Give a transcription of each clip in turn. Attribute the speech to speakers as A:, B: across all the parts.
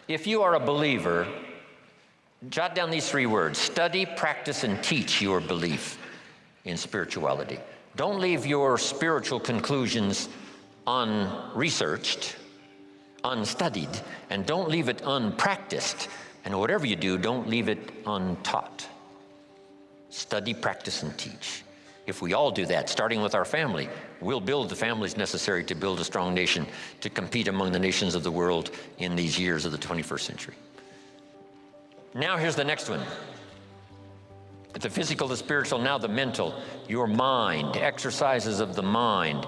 A: If you are a believer, jot down these 3 words: study, practice, and teach your belief in spirituality. Don't leave your spiritual conclusions unresearched, unstudied, and don't leave it unpracticed. And whatever you do, don't leave it untaught. Study, practice, and teach. If we all do that, starting with our family, we'll build the families necessary to build a strong nation to compete among the nations of the world in these years of the 21st century. Now here's the next one. The physical, the spiritual, now the mental. Your mind, exercises of the mind.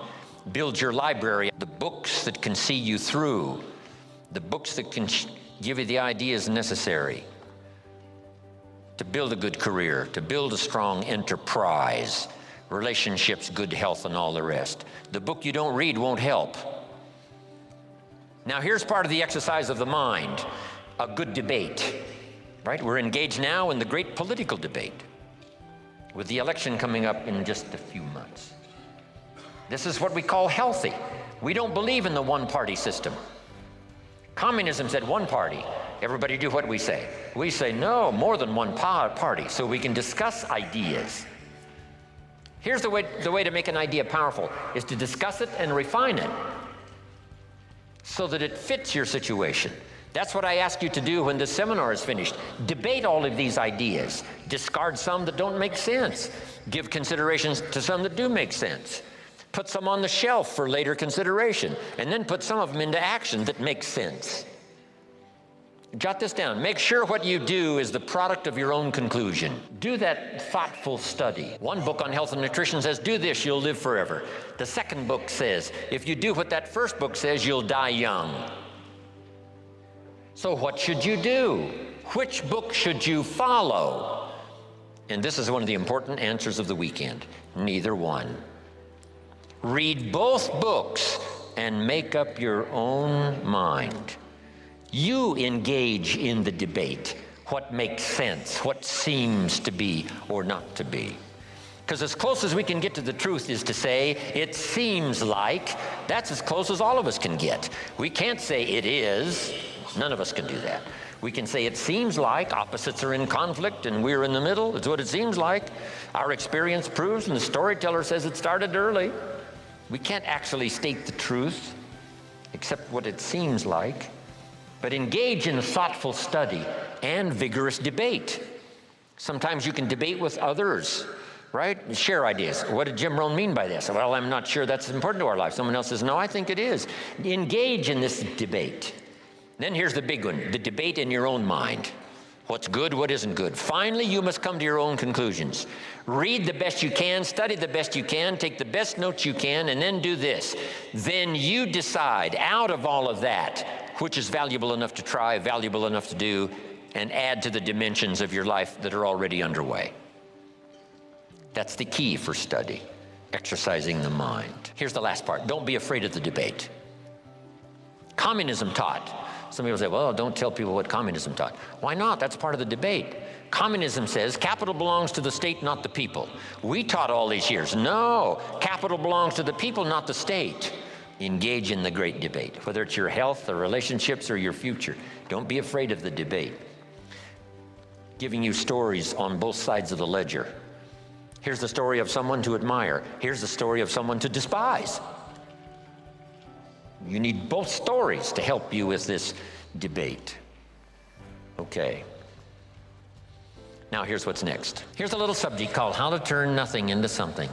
A: Build your library, the books that can see you through, the books that can give you the ideas necessary to build a good career, to build a strong enterprise, relationships, good health, and all the rest. The book you don't read won't help. Now here's part of the exercise of the mind, a good debate, right? We're engaged now in the great political debate with the election coming up in just a few months. This is what we call healthy. We don't believe in the one-party system. Communism said one party, everybody do what we say. We say no, more than one party, so we can discuss ideas. Here's the way to make an idea powerful, is to discuss it and refine it so that it fits your situation. That's what I ask you to do when this seminar is finished. Debate all of these ideas. Discard some that don't make sense. Give considerations to some that do make sense. Put some on the shelf for later consideration, and then put some of them into action that make sense. Jot this down. Make sure what you do is the product of your own conclusion. Do that thoughtful study. One book on health and nutrition says, do this, you'll live forever. The second book says, if you do what that first book says, you'll die young. So what should you do? Which book should you follow? And this is one of the important answers of the weekend. Neither one. Read both books and make up your own mind. You engage in the debate. What makes sense? What seems to be or not to be? Because as close as we can get to the truth is to say, it seems like. That's as close as all of us can get. We can't say it is. None of us can do that. We can say it seems like. Opposites are in conflict and we're in the middle. It's what it seems like. Our experience proves, and the storyteller says it started early. We can't actually state the truth, except what it seems like. But engage in thoughtful study and vigorous debate. Sometimes you can debate with others, right? Share ideas. What did Jim Rohn mean by this? Well, I'm not sure that's important to our life. Someone else says, no, I think it is. Engage in this debate. Then here's the big one, the debate in your own mind. What's good, what isn't good. Finally, you must come to your own conclusions. Read the best you can, study the best you can, take the best notes you can, and then do this. Then you decide out of all of that, which is valuable enough to try, valuable enough to do, and add to the dimensions of your life that are already underway. That's the key for study, exercising the mind. Here's the last part. Don't be afraid of the debate. Communism taught. Some people say, well, don't tell people what communism taught. Why not? That's part of the debate. Communism says capital belongs to the state, not the people. We taught all these years, no, capital belongs to the people, not the state. Engage in the great debate, whether it's your health or relationships or your future. Don't be afraid of the debate. Giving you stories on both sides of the ledger. Here's the story of someone to admire. Here's the story of someone to despise. You need both stories to help you with this debate. Okay. Now here's what's next. Here's a little subject called How to Turn Nothing into Something.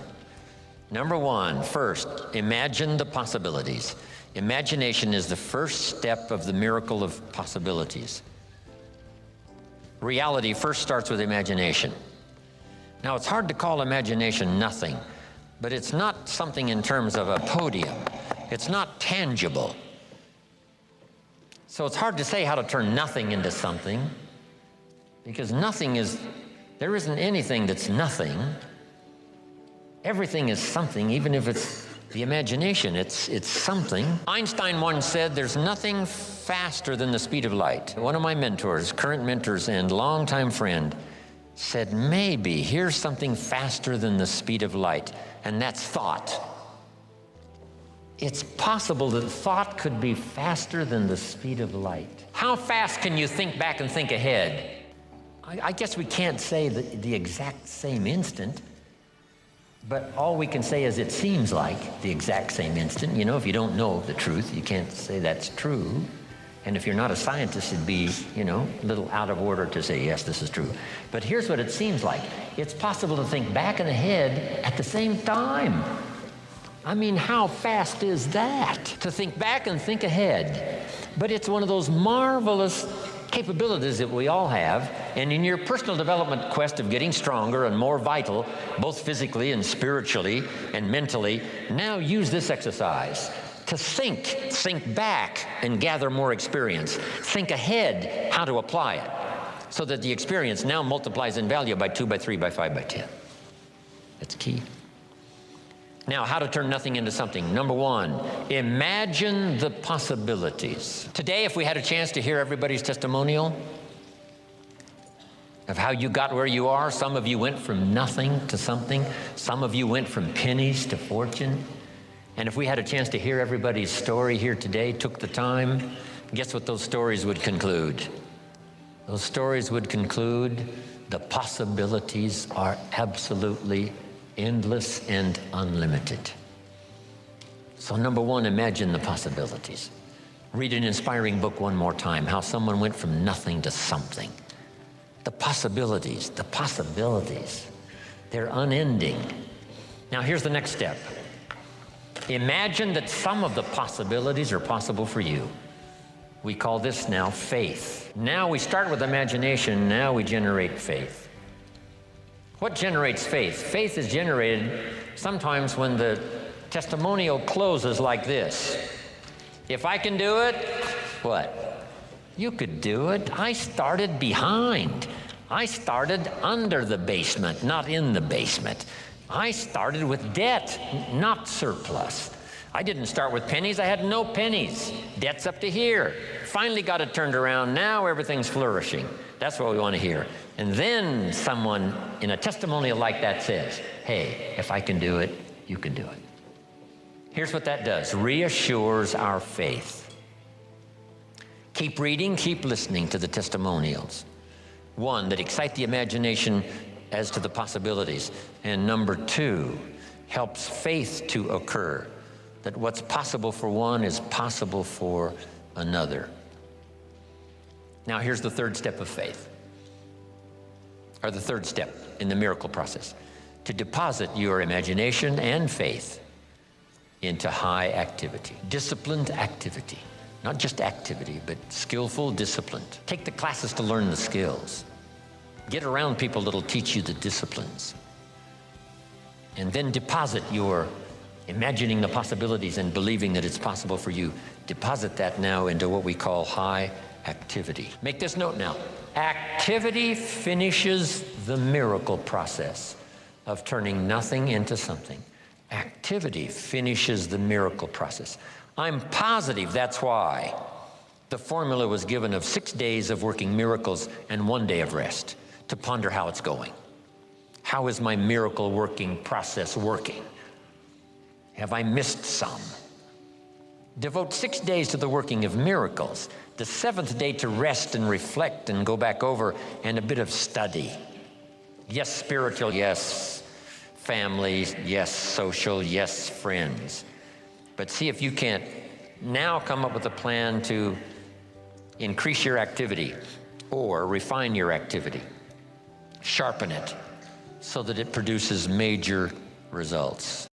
A: Number one, first, imagine the possibilities. Imagination is the first step of the miracle of possibilities. Reality first starts with imagination. Now, it's hard to call imagination nothing, but it's not something in terms of a podium. It's not tangible. So it's hard to say how to turn nothing into something, because there isn't anything that's nothing. Everything is something, even if it's the imagination, it's something. Einstein once said, there's nothing faster than the speed of light. One of my mentors, current mentors and longtime friend, said, maybe here's something faster than the speed of light, and that's thought. It's possible that thought could be faster than the speed of light. How fast can you think back and think ahead? I guess we can't say the exact same instant, but all we can say is it seems like the exact same instant. You know, if you don't know the truth, you can't say that's true. And if you're not a scientist, it'd be, a little out of order to say, yes, this is true. But here's what it seems like. It's possible to think back and ahead at the same time. I mean, how fast is that? To think back and think ahead. But it's one of those marvelous capabilities that we all have. And in your personal development quest of getting stronger and more vital, both physically and spiritually and mentally, now use this exercise. To think back and gather more experience. Think ahead how to apply it so that the experience now multiplies in value by 2, by 3, by 5, by 10. That's key. Now, how to turn nothing into something. Number 1, imagine the possibilities. Today, if we had a chance to hear everybody's testimonial of how you got where you are, some of you went from nothing to something. Some of you went from pennies to fortune. And if we had a chance to hear everybody's story here today, took the time, guess what those stories would conclude? Those stories would conclude the possibilities are absolutely endless and unlimited. So number 1, imagine the possibilities. Read an inspiring book one more time, how someone went from nothing to something. The possibilities, they're unending. Now here's the next step. Imagine that some of the possibilities are possible for you. We call this now faith. Now we start with imagination, now we generate faith. What generates faith? Faith is generated sometimes when the testimonial closes like this. If I can do it, what? You could do it. I started behind. I started under the basement, not in the basement. I started with debt, not surplus. I didn't start with pennies. I had no pennies. Debt's up to here. Finally got it turned around. Now everything's flourishing. That's what we want to hear. And then someone in a testimonial like that says, hey, if I can do it, you can do it. Here's what that does. Reassures our faith. Keep reading, keep listening to the testimonials. 1, that excite the imagination as to the possibilities. And number 2, helps faith to occur. That what's possible for one is possible for another. Now here's the 3rd step of faith. Or the 3rd step in the miracle process. To deposit your imagination and faith into high activity. Disciplined activity. Not just activity, but skillful, disciplined. Take the classes to learn the skills. Get around people that'll teach you the disciplines. And then deposit your imagining the possibilities and believing that it's possible for you. Deposit that now into what we call high activity. Make this note now. Activity finishes the miracle process of turning nothing into something. Activity finishes the miracle process. I'm positive that's why the formula was given of 6 days of working miracles and 1 day of rest, to ponder how it's going. How is my miracle working process working? Have I missed some? Devote 6 days to the working of miracles. The 7th day to rest and reflect and go back over, and a bit of study. Yes, spiritual, yes, family, yes, social, yes, friends. But see if you can't now come up with a plan to increase your activity or refine your activity. Sharpen it so that it produces major results.